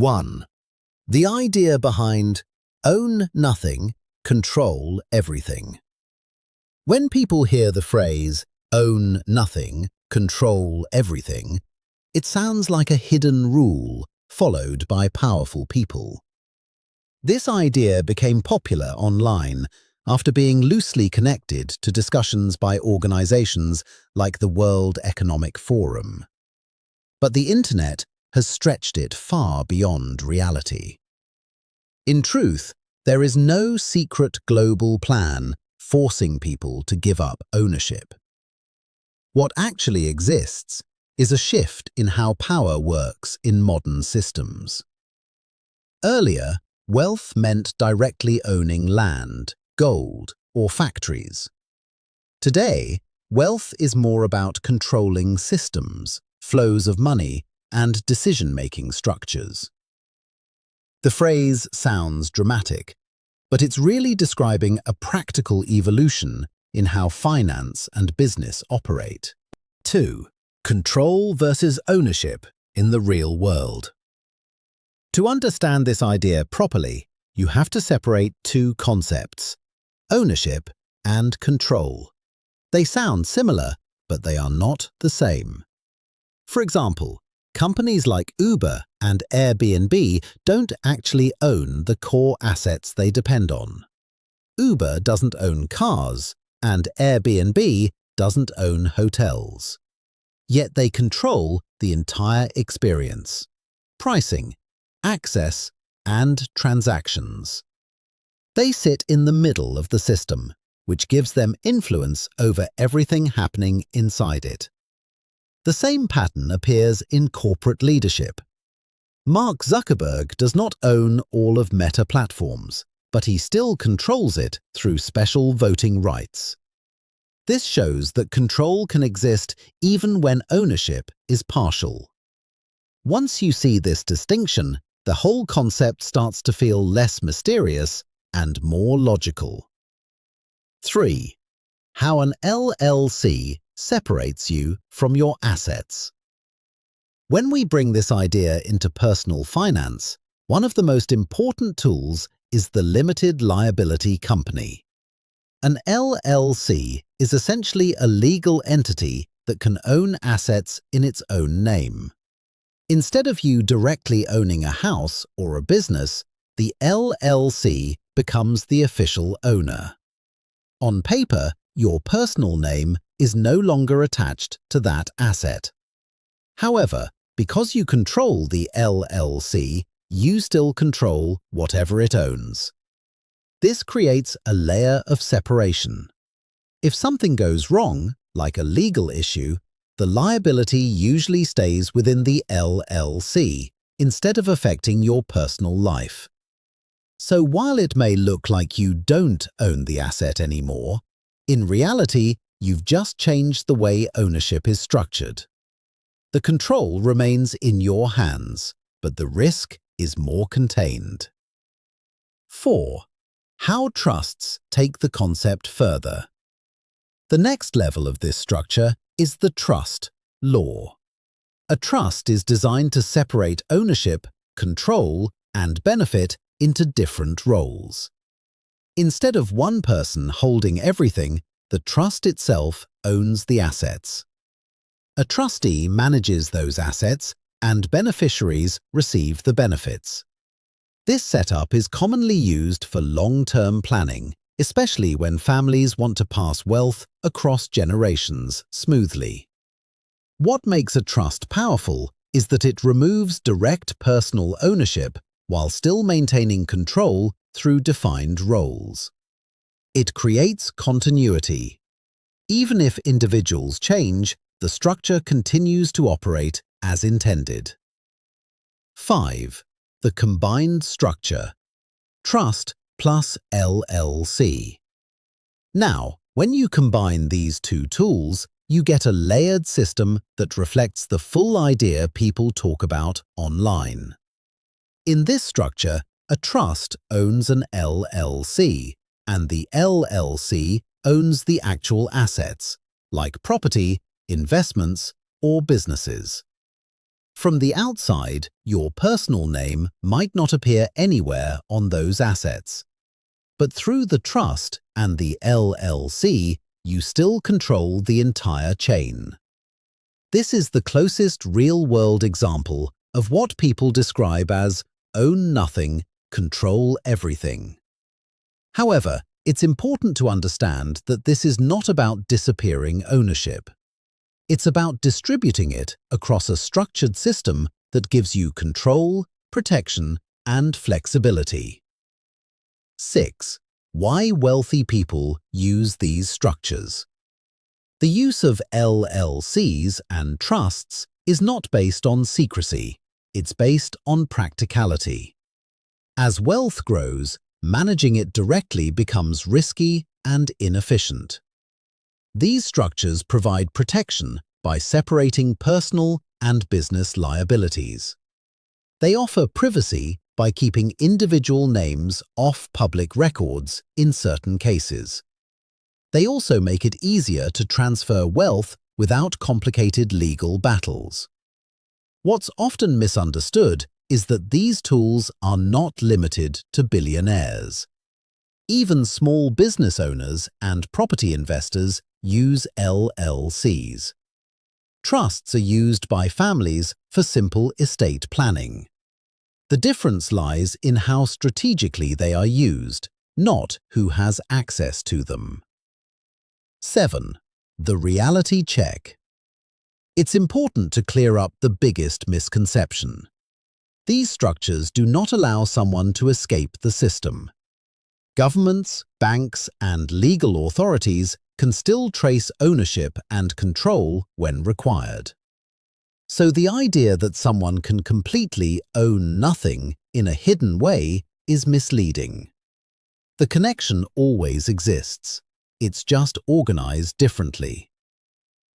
1. The idea behind own nothing, control everything. When people hear the phrase own nothing, control everything, it sounds like a hidden rule followed by powerful people. This idea became popular online after being loosely connected to discussions by organizations like the World Economic Forum. But the internet has stretched it far beyond reality. In truth, there is no secret global plan forcing people to give up ownership. What actually exists is a shift in how power works in modern systems. Earlier, wealth meant directly owning land, gold, or factories. Today, wealth is more about controlling systems, flows of money, and decision-making structures. The phrase sounds dramatic, but it's really describing a practical evolution in how finance and business operate. 2. Control versus ownership in the real world. To understand this idea properly, you have to separate two concepts: ownership and control. They sound similar, but they are not the same. For example, companies like Uber and Airbnb don't actually own the core assets they depend on. Uber doesn't own cars, and Airbnb doesn't own hotels. Yet they control the entire experience: pricing, access, and transactions. They sit in the middle of the system, which gives them influence over everything happening inside it. The same pattern appears in corporate leadership. Mark Zuckerberg does not own all of Meta platforms, but he still controls it through special voting rights. This shows that control can exist even when ownership is partial. Once you see this distinction, the whole concept starts to feel less mysterious and more logical. 3. How an LLC separates you from your assets. When we bring this idea into personal finance, one of the most important tools is the Limited Liability Company. An LLC is essentially a legal entity that can own assets in its own name. Instead of you directly owning a house or a business, the LLC becomes the official owner. On paper, your personal name is no longer attached to that asset. However, because you control the LLC, you still control whatever it owns. This creates a layer of separation. If something goes wrong, like a legal issue, the liability usually stays within the LLC instead of affecting your personal life. So while it may look like you don't own the asset anymore, in reality, you've just changed the way ownership is structured. The control remains in your hands, but the risk is more contained. 4. How trusts take the concept further. The next level of this structure is the trust law. A trust is designed to separate ownership, control, and benefit into different roles. Instead of one person holding everything, the trust itself owns the assets. A trustee manages those assets, and beneficiaries receive the benefits. This setup is commonly used for long-term planning, especially when families want to pass wealth across generations smoothly. What makes a trust powerful is that it removes direct personal ownership while still maintaining control through defined roles. It creates continuity. Even if individuals change, the structure continues to operate as intended. 5. The combined structure: trust plus LLC. Now, when you combine these two tools, you get a layered system that reflects the full idea people talk about online. In this structure, a trust owns an LLC, and the LLC owns the actual assets, like property, investments, or businesses. From the outside, your personal name might not appear anywhere on those assets. But through the trust and the LLC, you still control the entire chain. This is the closest real-world example of what people describe as own nothing, control everything. However, it's important to understand that this is not about disappearing ownership. It's about distributing it across a structured system that gives you control, protection, and flexibility. 6. Why wealthy people use these structures. The use of LLCs and trusts is not based on secrecy, it's based on practicality. As wealth grows, managing it directly becomes risky and inefficient. These structures provide protection by separating personal and business liabilities. They offer privacy by keeping individual names off public records in certain cases. They also make it easier to transfer wealth without complicated legal battles. What's often misunderstood is that these tools are not limited to billionaires. Even small business owners and property investors use LLCs. Trusts are used by families for simple estate planning. The difference lies in how strategically they are used, not who has access to them. 7. The reality check. It's important to clear up the biggest misconception. These structures do not allow someone to escape the system. Governments, banks, and legal authorities can still trace ownership and control when required. So the idea that someone can completely own nothing in a hidden way is misleading. The connection always exists. It's just organized differently.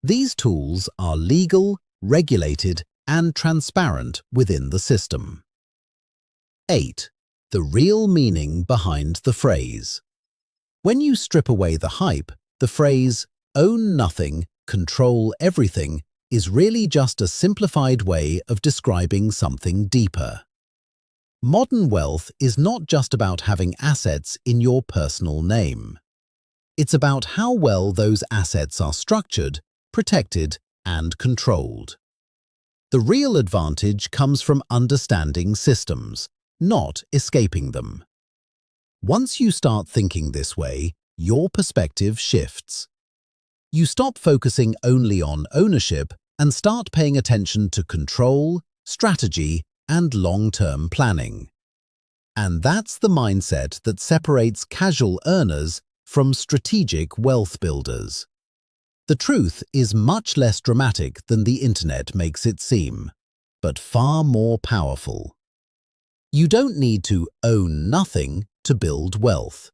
These tools are legal, regulated, and transparent within the system. 8. The real meaning behind the phrase. When you strip away the hype, the phrase, own nothing, control everything, is really just a simplified way of describing something deeper. Modern wealth is not just about having assets in your personal name. It's about how well those assets are structured, protected, and controlled. The real advantage comes from understanding systems, not escaping them. Once you start thinking this way, your perspective shifts. You stop focusing only on ownership and start paying attention to control, strategy, and long-term planning. And that's the mindset that separates casual earners from strategic wealth builders. The truth is much less dramatic than the internet makes it seem, but far more powerful. You don't need to own nothing to build wealth.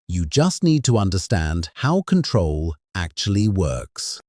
You just need to understand how control actually works.